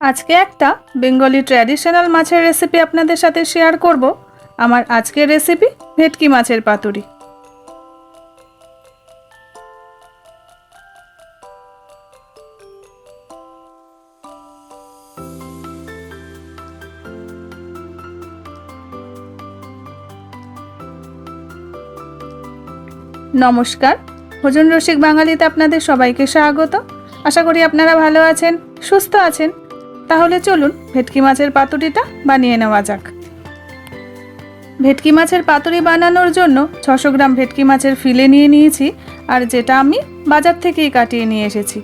আজকে একটা Bengali traditional মাছের রেসিপি আপনাদের সাথে শেয়ার করব। আমার আজকের রেসিপি ভেটকি মাছের পাতুরি। নমস্কার, ভোজন রসিক বাঙালিতে আপনাদের সবাইকে স্বাগত। আশা করি আপনারা ভালো আছেন, সুস্থ আছেন। তাহলে চলুন ভেটকি মাছের পাতুরিটা বানিয়ে নেওয়া যাক। ভেটকি মাছের পাতুরি বানানোর জন্য 600 গ্রাম ভেটকি মাছের ফিলে নিয়ে নিয়েছি, আর যেটা আমি বাজার থেকেই কাটিয়ে নিয়ে এসেছি।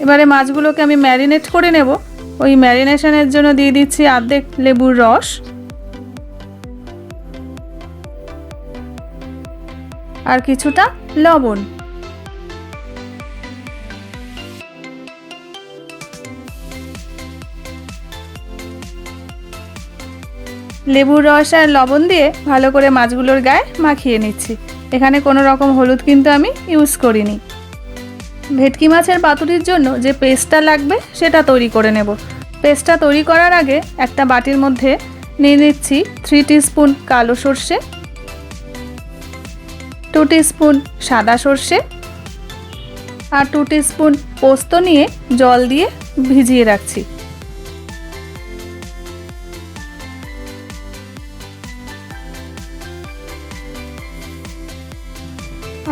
এবারে মাছগুলোকে আমি ম্যারিনেট করে নেব। ওই ম্যারিনেশনের জন্য দিয়ে দিচ্ছি অর্ধেক লেবুর রস, আর কিছুটা লবণ। লেবুর রস আর লবণ দিয়ে ভালো করে মাছগুলোর গায়ে মাখিয়ে নিচ্ছি। এখানে কোনো রকম হলুদ কিন্তু আমি ইউজ করিনি। ভেটকি মাছের পাতুরির জন্য যে পেস্টটা লাগবে সেটা তৈরি করে নেব। পেস্টটা তৈরি করার আগে একটা বাটির মধ্যে নিয়ে নিচ্ছি 3 টিস্পুন কালো সর্ষে, 2 টিস্পুন সাদা সর্ষে, আর 2 টিস্পুন পোস্ত নিয়ে জল দিয়ে ভিজিয়ে রাখছি।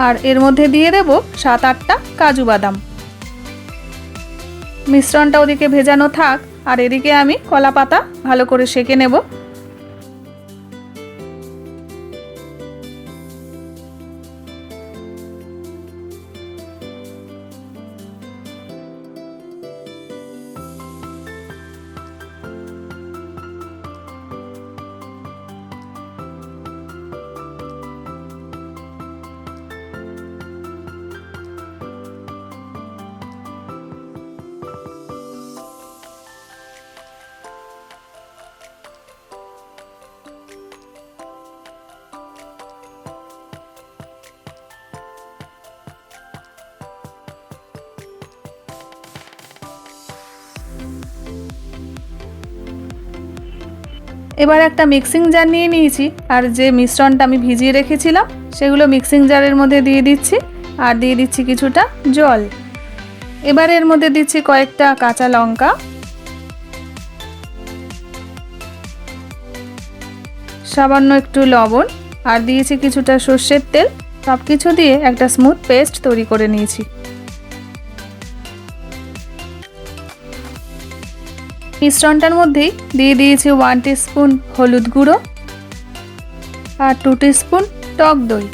আর এর মধ্যে দিয়ে দেব 7-8টা কাজু বাদাম। মিশ্রণটা ওদিকে ভেজানো থাক, আর এদিকে আমি কলা পাতা ভালো করে সেঁকে নেব। এবার একটা মিক্সিং জার নিয়ে নিয়েছি, আর যে মিশ্রণটা আমি ভিজিয়ে রেখেছিলাম সেগুলো মিক্সিং জারের মধ্যে দিয়ে দিচ্ছি, আর দিয়ে দিচ্ছি কিছুটা জল। এবার এর মধ্যে দিচ্ছি কয়েকটা কাঁচা লঙ্কা, সামান্য একটু লবণ, আর দিয়েছি কিছুটা সর্ষের তেল। সব কিছু দিয়ে একটা স্মুথ পেস্ট তৈরি করে নিয়েছি। মিশ্রণটার মধ্যেই দিয়ে দিয়েছি 1 টিস্পুন হলুদ গুঁড়ো আর 2 টিস্পুন টক দই।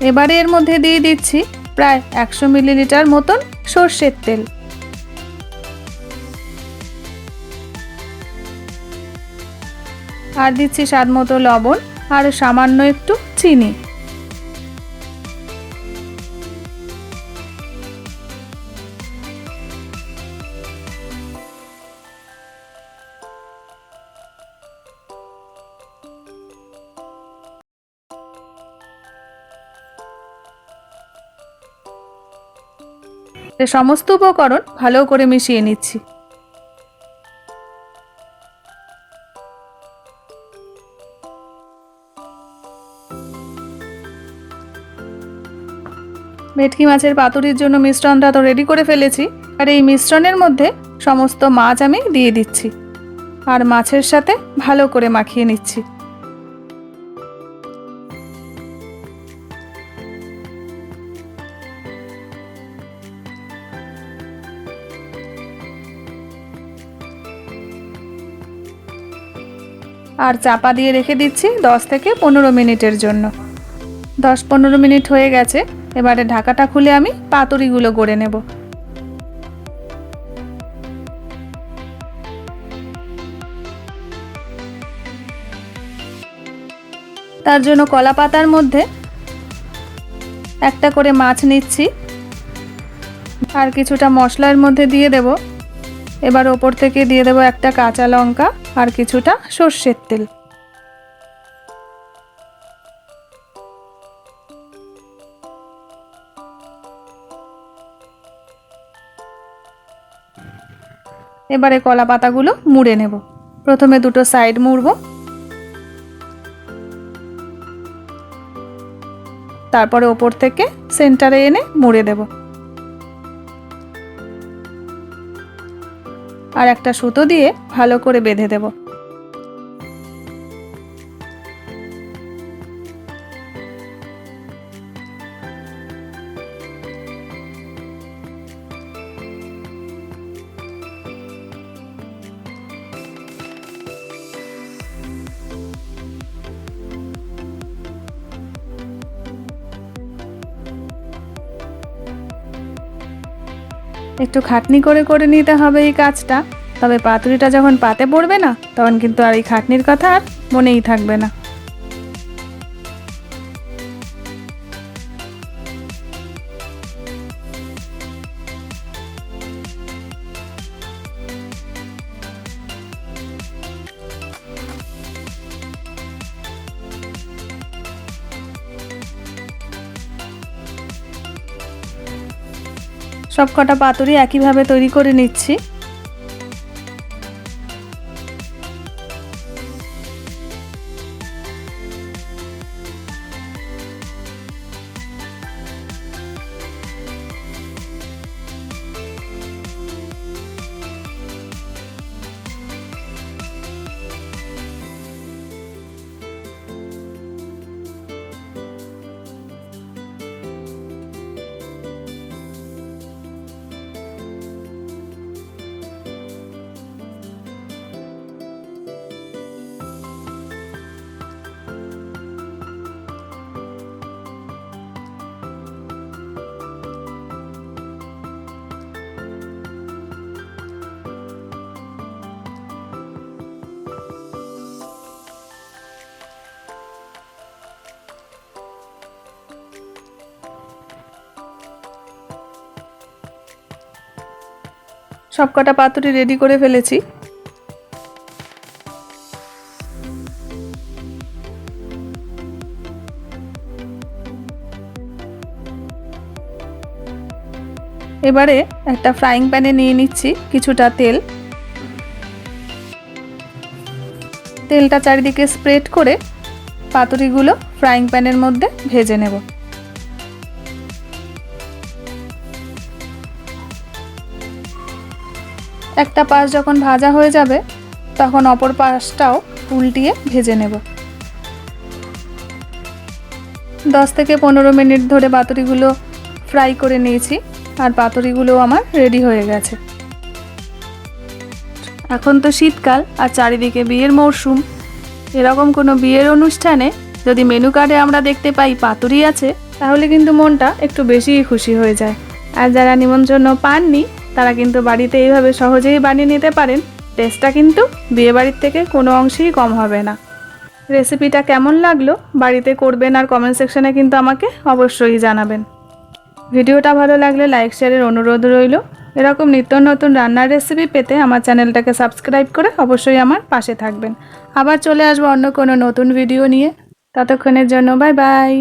এবারে এর মধ্যে দিয়ে দিচ্ছি প্রায় 100 মিলিলিটার মতন সর্ষের তেল। আর দিচ্ছি স্বাদ মতো লবণ আর সামান্য একটু চিনি। সমস্ত উপকরণ ভালো করে মিশিয়ে নিচ্ছি। ভেটকি মাছের পাতুরির জন্য মিশ্রণটা তো রেডি করে ফেলেছি, আর এই মিশ্রণের মধ্যে সমস্ত মাছ আমি দিয়ে দিচ্ছি, আর মাছের সাথে ভালো করে মাখিয়ে নিচ্ছি। আর চাপা দিয়ে রেখে দিচ্ছি 10 থেকে 15 মিনিটের জন্য। 10-15 মিনিট হয়ে গেছে। এবারে ঢাকাটা খুলে আমি পাতুরিগুলো গড়ে নেব। তার জন্য কলা পাতার মধ্যে একটা করে মাছ নিচ্ছি, আর কিছুটা মশলার মধ্যে দিয়ে দেব। এবার ওপর থেকে দিয়ে দেব একটা কাঁচা লঙ্কা আর কিছুটা সর্ষের তেল। এবারে কলা পাতাগুলো মুড়ে নেব। প্রথমে দুটো সাইড মুড়ব, তারপরে ওপর থেকে সেন্টারে এনে মুড়ে দেব। আর একটা সুতো দিয়ে ভালো করে বেঁধে দেব। একটু খাটনি করে করে নিতে হবে এই কাজটা, তবে পাতুরিটা যখন পাতে পড়বে না তখন কিন্তু আর এই খাটনির কথা আর মনেই থাকবে না। সব কটা পাতুরি একইভাবে তৈরি করে নিচ্ছি। সব কটা পাতুরি রেডি করে ফেলেছি। এবারে একটা ফ্রাইং প্যানে নিয়ে নিচ্ছি কিছুটা তেল। তেলটা চারিদিকে স্প্রেড করে পাতুরিগুলো ফ্রাইং প্যানের মধ্যে ভেজে নেব। একটা পাশ যখন ভাজা হয়ে যাবে তখন অপর পাশটাও উল্টিয়ে ভেজে নেব। 10 থেকে 15 মিনিট ধরে পাতুরিগুলো ফ্রাই করে নিয়েছি আর পাতুরিগুলো আমার রেডি হয়ে গেছে। এখন তো শীতকাল আর চারিদিকে বিয়ের মরশুম। এরকম কোনো বিয়ের অনুষ্ঠানে যদি মেনু কার্ডে আমরা দেখতে পাই পাতুরি আছে, তাহলে কিন্তু মনটা একটু বেশিই খুশি হয়ে যায়। আর যারা নিমন্ত্রণ পাননি তারা কিন্তু বাড়িতে এইভাবে সহজেই বানিয়ে নিতে পারেন। টেস্টটা কিন্তু বিয়েবাড়ির থেকে কোনো অংশেই কম হবে না। রেসিপিটা কেমন লাগলো বাড়িতে করবেন আর কমেন্ট সেকশনে কিন্তু আমাকে অবশ্যই জানাবেন। ভিডিওটা ভালো লাগলে লাইক শেয়ারের অনুরোধ রইল। এরকম নিত্য নতুন রান্নার রেসিপি পেতে আমার চ্যানেলটাকে সাবস্ক্রাইব করে অবশ্যই আমার পাশে থাকবেন। আবার চলে আসবো অন্য কোনো নতুন ভিডিও নিয়ে। ততক্ষণের জন্য বাই বাই।